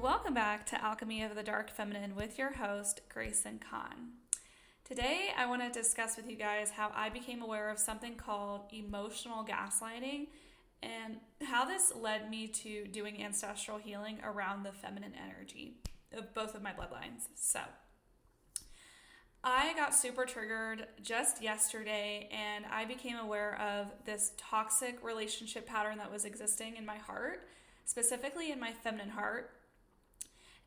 Welcome back to Alchemy of the Dark Feminine with your host, Grayson Kahn. Today, I want to discuss with you guys how I became aware of something called emotional gaslighting and how this led me to doing ancestral healing around the feminine energy of both of my bloodlines. So, I got super triggered just yesterday and I became aware of this toxic relationship pattern that was existing in my heart, specifically in my feminine heart.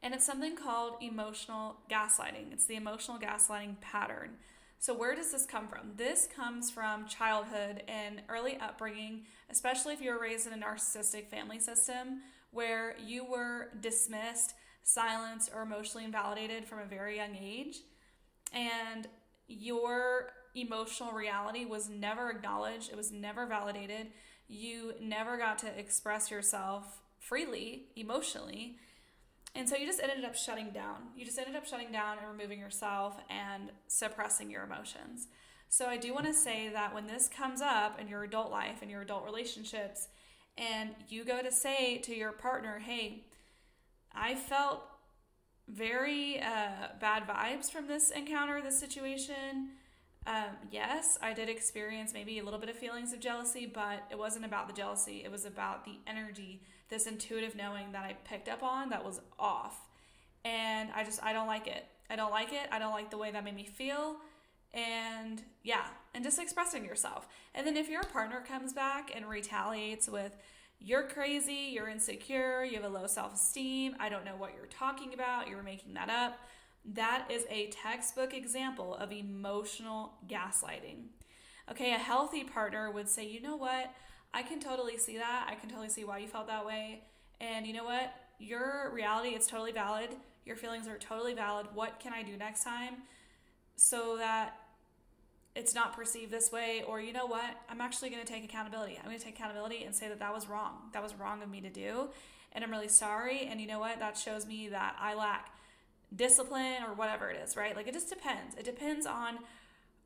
And it's something called emotional gaslighting. It's the emotional gaslighting pattern. So where does this come from? This comes from childhood and early upbringing, especially if you were raised in a narcissistic family system where you were dismissed, silenced, or emotionally invalidated from a very young age. And your emotional reality was never acknowledged. It was never validated. You never got to express yourself freely, emotionally. And so you just ended up shutting down. You just ended up shutting down and removing yourself and suppressing your emotions. So I do want to say that when this comes up in your adult life and your adult relationships, and you go to say to your partner, hey, I felt very bad vibes from this encounter, this situation. Yes, I did experience maybe a little bit of feelings of jealousy, but it wasn't about the jealousy. It was about the energy, this intuitive knowing that I picked up on that was off. And I don't like it. I don't like it. I don't like the way that made me feel. And and just expressing yourself. And then if your partner comes back and retaliates with, you're crazy, you're insecure, you have a low self-esteem, I don't know what you're talking about, you're making that up. That is a textbook example of emotional gaslighting. Okay, a healthy partner would say, you know what, I can totally see that. I can totally see why you felt that way. And you know what, your reality is totally valid. Your feelings are totally valid. What can I do next time so that it's not perceived this way? Or you know what, I'm actually going to take accountability. I'm going to take accountability and say that was wrong. That was wrong of me to do. And I'm really sorry. And you know what, that shows me that I lack discipline or whatever it is, right? Like it just depends. It depends on,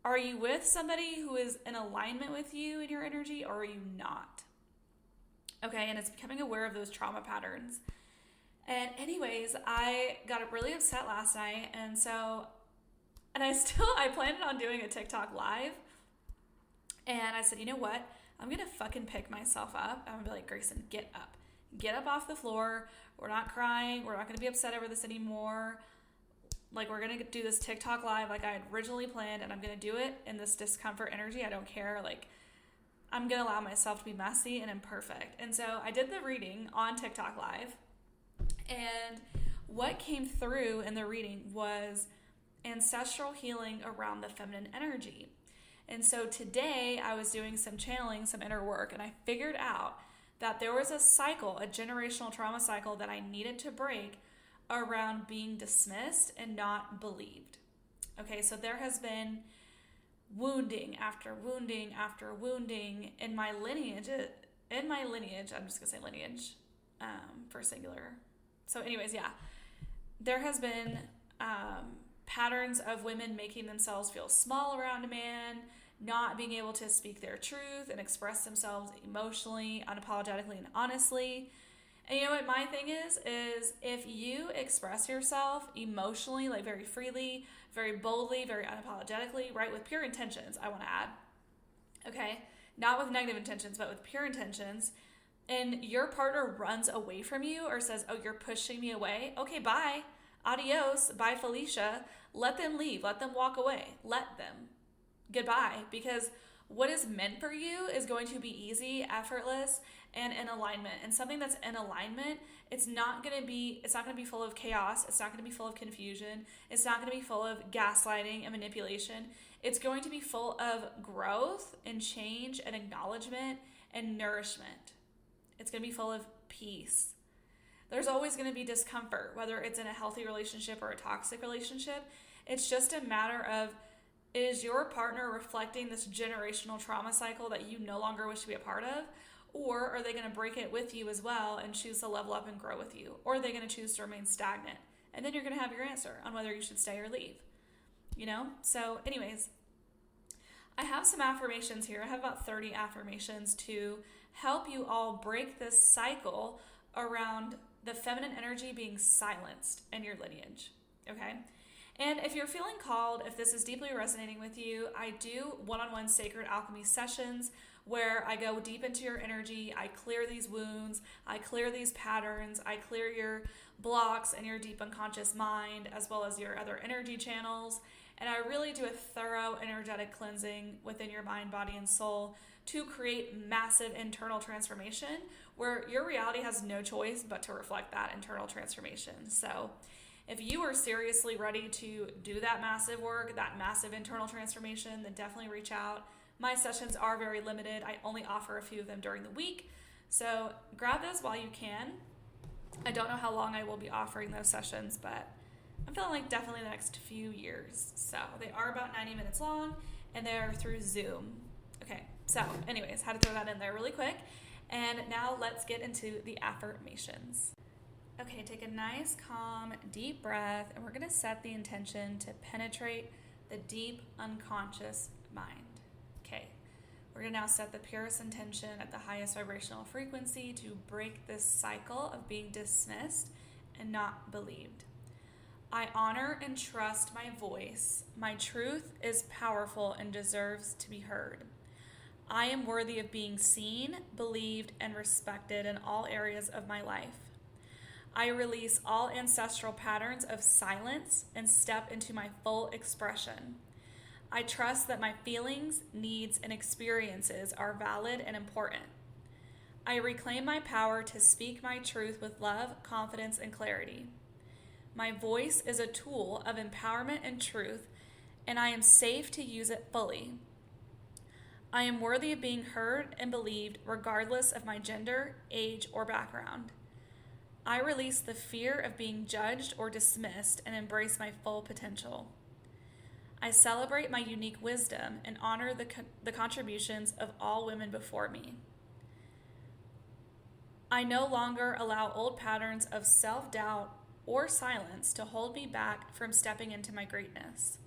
are you with somebody who is in alignment with you in your energy or are you not? Okay, and it's becoming aware of those trauma patterns. And anyways, I got really upset last night and I planned on doing a TikTok live and I said, you know what? I'm going to fucking pick myself up. I'm going to be like, Grayson, get up. Get up off the floor. We're not crying. We're not going to be upset over this anymore. Like, we're going to do this TikTok live like I had originally planned, and I'm going to do it in this discomfort energy. I don't care. Like, I'm going to allow myself to be messy and imperfect. And so I did the reading on TikTok live, and what came through in the reading was ancestral healing around the feminine energy. And so today I was doing some channeling, some inner work, and I figured out that there was a cycle, a generational trauma cycle that I needed to break around being dismissed and not believed. Okay, so there has been wounding after wounding after wounding in my lineage. I'm just gonna say lineage for singular. So anyways, there has been patterns of women making themselves feel small around a man, not being able to speak their truth and express themselves emotionally, unapologetically, and honestly. And you know what my thing is if you express yourself emotionally, like very freely, very boldly, very unapologetically, right, with pure intentions, I want to add, okay, not with negative intentions, but with pure intentions, and your partner runs away from you or says, oh, you're pushing me away, okay, bye, adios, bye, Felicia, let them leave, let them walk away, let them, goodbye, because what is meant for you is going to be easy, effortless, and in alignment. And something that's in alignment, it's not going to be full of chaos. It's not going to be full of confusion. It's not going to be full of gaslighting and manipulation. It's going to be full of growth and change and acknowledgement and nourishment. It's going to be full of peace. There's always going to be discomfort, whether it's in a healthy relationship or a toxic relationship. It's just a matter of, is your partner reflecting this generational trauma cycle that you no longer wish to be a part of? Or are they going to break it with you as well and choose to level up and grow with you? Or are they going to choose to remain stagnant? And then you're going to have your answer on whether you should stay or leave. You know? So anyways, I have some affirmations here. I have about 30 affirmations to help you all break this cycle around the feminine energy being silenced in your lineage, okay? And if you're feeling called, if this is deeply resonating with you, I do one-on-one sacred alchemy sessions where I go deep into your energy. I clear these wounds, I clear these patterns, I clear your blocks and your deep unconscious mind, as well as your other energy channels. And I really do a thorough energetic cleansing within your mind, body, and soul to create massive internal transformation where your reality has no choice but to reflect that internal transformation. So if you are seriously ready to do that massive work, that massive internal transformation, then definitely reach out. My sessions are very limited. I only offer a few of them during the week. So grab those while you can. I don't know how long I will be offering those sessions, but I'm feeling like definitely the next few years. So they are about 90 minutes long and they're through Zoom. Okay, so anyways, had to throw that in there really quick. And now let's get into the affirmations. Okay, take a nice, calm, deep breath, and we're going to set the intention to penetrate the deep unconscious mind. Okay, we're going to now set the purest intention at the highest vibrational frequency to break this cycle of being dismissed and not believed. I honor and trust my voice. My truth is powerful and deserves to be heard. I am worthy of being seen, believed, and respected in all areas of my life. I release all ancestral patterns of silence and step into my full expression. I trust that my feelings, needs, and experiences are valid and important. I reclaim my power to speak my truth with love, confidence, and clarity. My voice is a tool of empowerment and truth, and I am safe to use it fully. I am worthy of being heard and believed regardless of my gender, age, or background. I release the fear of being judged or dismissed and embrace my full potential. I celebrate my unique wisdom and honor the contributions of all women before me. I no longer allow old patterns of self-doubt or silence to hold me back from stepping into my greatness.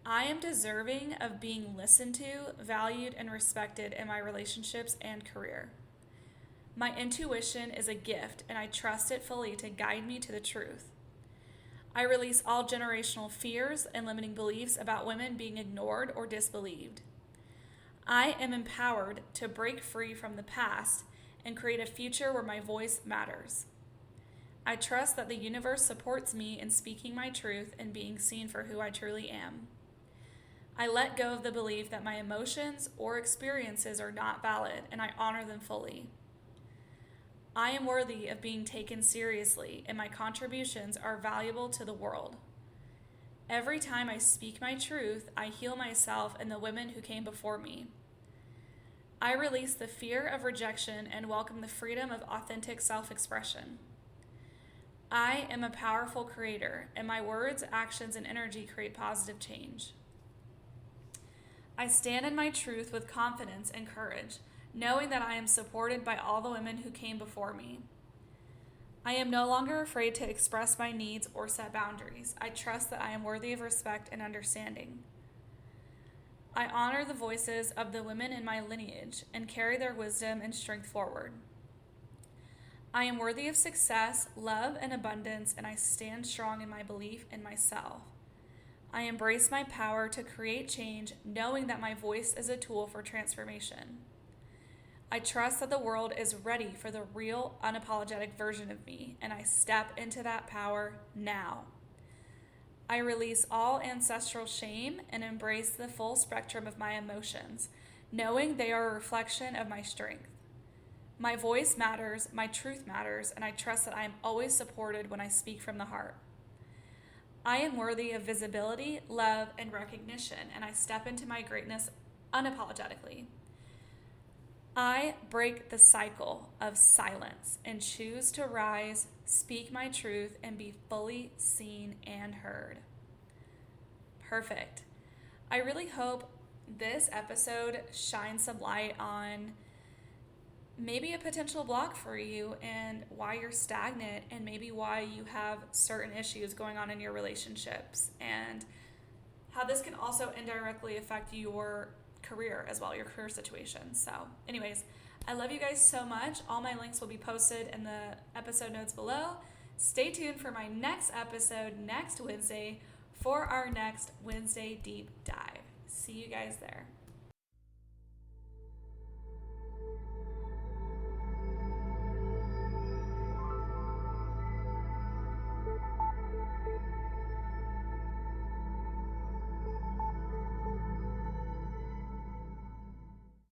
I am deserving of being listened to, valued, and respected in my relationships and career. My intuition is a gift, and I trust it fully to guide me to the truth. I release all generational fears and limiting beliefs about women being ignored or disbelieved. I am empowered to break free from the past and create a future where my voice matters. I trust that the universe supports me in speaking my truth and being seen for who I truly am. I let go of the belief that my emotions or experiences are not valid, and I honor them fully. I am worthy of being taken seriously, and my contributions are valuable to the world. Every time I speak my truth, I heal myself and the women who came before me. I release the fear of rejection and welcome the freedom of authentic self-expression. I am a powerful creator, and my words, actions, and energy create positive change. I stand in my truth with confidence and courage, knowing that I am supported by all the women who came before me. I am no longer afraid to express my needs or set boundaries. I trust that I am worthy of respect and understanding. I honor the voices of the women in my lineage and carry their wisdom and strength forward. I am worthy of success, love, and abundance, and I stand strong in my belief in myself. I embrace my power to create change, knowing that my voice is a tool for transformation. I trust that the world is ready for the real, unapologetic version of me, and I step into that power now. I release all ancestral shame and embrace the full spectrum of my emotions, knowing they are a reflection of my strength. My voice matters, my truth matters, and I trust that I am always supported when I speak from the heart. I am worthy of visibility, love, and recognition, and I step into my greatness unapologetically. I break the cycle of silence and choose to rise, speak my truth, and be fully seen and heard. Perfect. I really hope this episode shines some light on maybe a potential block for you and why you're stagnant, and maybe why you have certain issues going on in your relationships, and how this can also indirectly affect your career as well, your career situation. So anyways, I love you guys so much. All my links will be posted in the episode notes below. Stay tuned for my next episode next Wednesday for our next Wednesday deep dive. See you guys there.